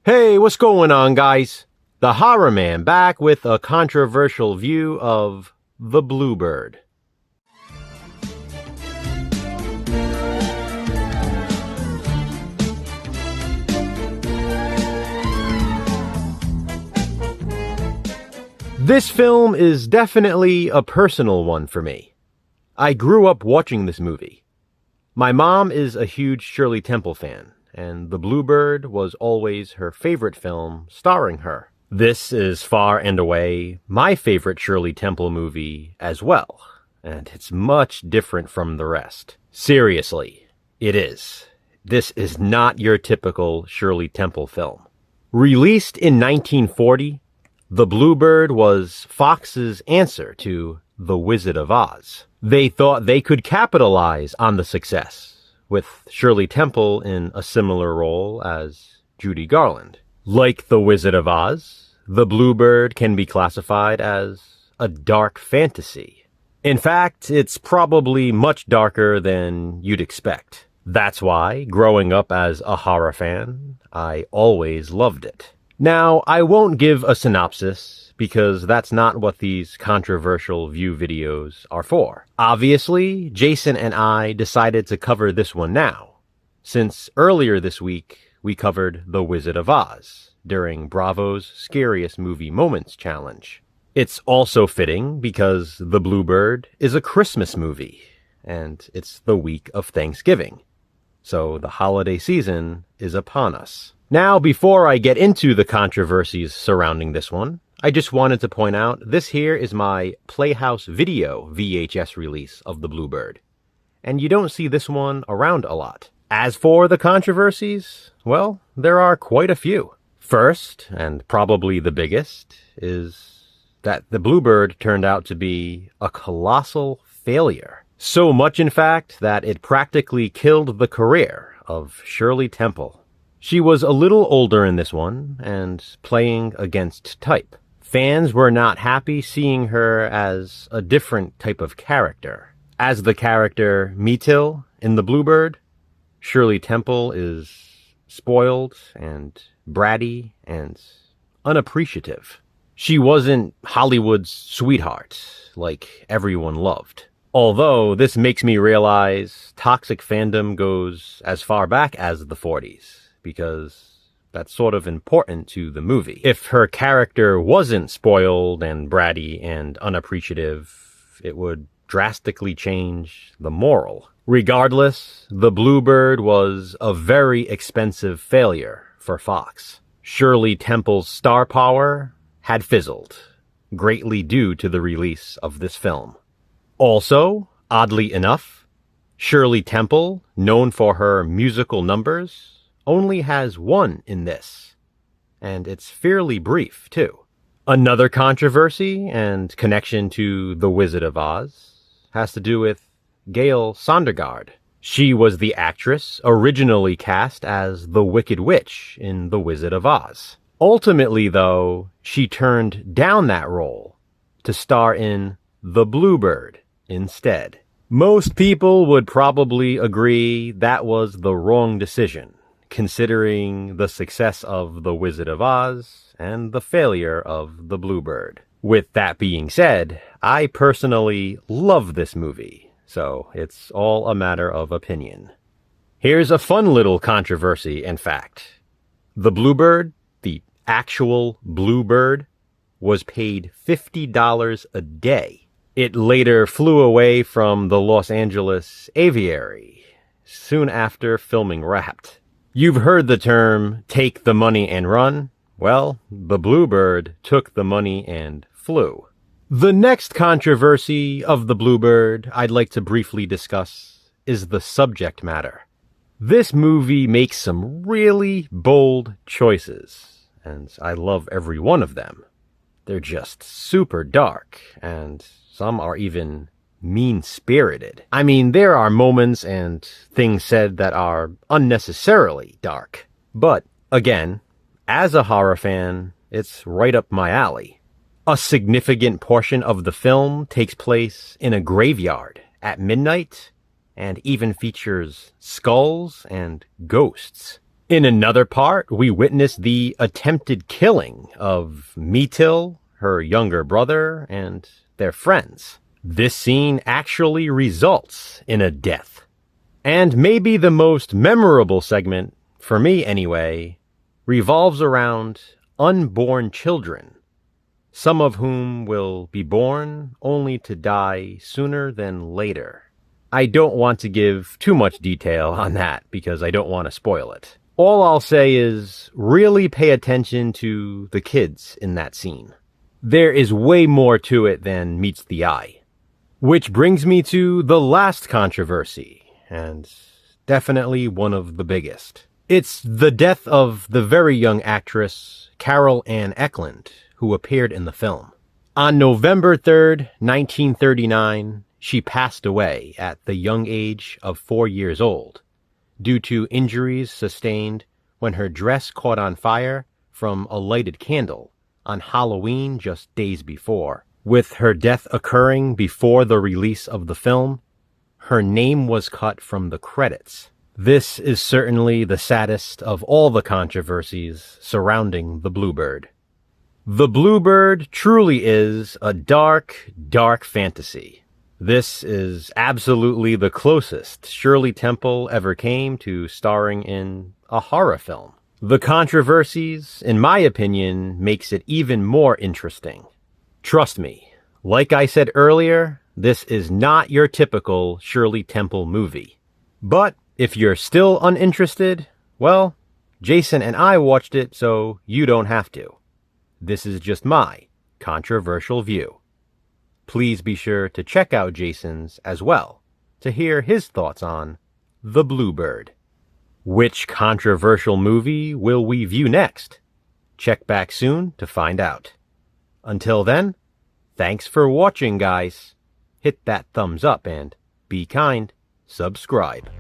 Hey, what's going on, guys? The Horror Man back with a controversial view of The Bluebird. This film is definitely a personal one for me. I grew up watching this movie. My mom is a huge Shirley Temple fan, and The Bluebird was always her favorite film starring her. This is far and away my favorite Shirley Temple movie as well, and it's much different from the rest. Seriously, it is. This is not your typical Shirley Temple film. Released in 1940, The Bluebird was Fox's answer to The Wizard of Oz. They thought they could capitalize on the success, with Shirley Temple in a similar role as Judy Garland. Like The Wizard of Oz, The Bluebird can be classified as a dark fantasy. In fact, it's probably much darker than you'd expect. That's why, growing up as a horror fan, I always loved it. Now, I won't give a synopsis because that's not what these controversial view videos are for. Obviously, Jason and I decided to cover this one now, since earlier this week we covered The Wizard of Oz during Bravo's Scariest Movie Moments Challenge. It's also fitting because The Bluebird is a Christmas movie, and it's the week of Thanksgiving. So the holiday season is upon us. Now, before I get into the controversies surrounding this one, I just wanted to point out this here is my Playhouse Video VHS release of The Bluebird, and you don't see this one around a lot. As for the controversies, well, there are quite a few. First, and probably the biggest, is that The Bluebird turned out to be a colossal failure. So much, in fact, that it practically killed the career of Shirley Temple. She was a little older in this one, and playing against type. Fans were not happy seeing her as a different type of character. As the character Meetil in The Bluebird, Shirley Temple is spoiled and bratty and unappreciative. She wasn't Hollywood's sweetheart like everyone loved. Although this makes me realize toxic fandom goes as far back as the 40s. Because that's sort of important to the movie. If her character wasn't spoiled and bratty and unappreciative, it would drastically change the moral. Regardless, The Bluebird was a very expensive failure for Fox. Shirley Temple's star power had fizzled, greatly due to the release of this film. Also, oddly enough, Shirley Temple, known for her musical numbers, only has one in this, and it's fairly brief, too. Another controversy and connection to The Wizard of Oz has to do with Gail Sondergaard. She was the actress originally cast as the Wicked Witch in The Wizard of Oz. Ultimately, though, she turned down that role to star in The Bluebird instead. Most people would probably agree that was the wrong decision, considering the success of The Wizard of Oz and the failure of The Bluebird. With that being said, I personally love this movie, so it's all a matter of opinion. Here's a fun little controversy and fact. The Bluebird, the actual Bluebird, was paid $50 a day. It later flew away from the Los Angeles Aviary soon after filming wrapped. You've heard the term, take the money and run. Well, The Bluebird took the money and flew. The next controversy of The Bluebird I'd like to briefly discuss is the subject matter. This movie makes some really bold choices, and I love every one of them. They're just super dark, and some are even mean-spirited. I mean, there are moments and things said that are unnecessarily dark. But, again, as a horror fan, it's right up my alley. A significant portion of the film takes place in a graveyard at midnight, and even features skulls and ghosts. In another part, we witness the attempted killing of Meetil, her younger brother, and their friends. This scene actually results in a death. And maybe the most memorable segment, for me anyway, revolves around unborn children, some of whom will be born only to die sooner than later. I don't want to give too much detail on that because I don't want to spoil it. All I'll say is really pay attention to the kids in that scene. There is way more to it than meets the eye. Which brings me to the last controversy, and definitely one of the biggest. It's the death of the very young actress Carol Ann Eklund, who appeared in the film. On November 3rd, 1939, she passed away at the young age of 4 years old, due to injuries sustained when her dress caught on fire from a lighted candle on Halloween just days before. With her death occurring before the release of the film, her name was cut from the credits. This is certainly the saddest of all the controversies surrounding the Bluebird. The Bluebird truly is a dark, dark fantasy. This is absolutely the closest Shirley Temple ever came to starring in a horror film. The controversies, in my opinion, makes it even more interesting. Trust me, like I said earlier, this is not your typical Shirley Temple movie. But if you're still uninterested, well, Jason and I watched it, so you don't have to. This is just my controversial view. Please be sure to check out Jason's as well to hear his thoughts on The Bluebird. Which controversial movie will we view next? Check back soon to find out. Until then, thanks for watching, guys. Hit that thumbs up and be kind, subscribe.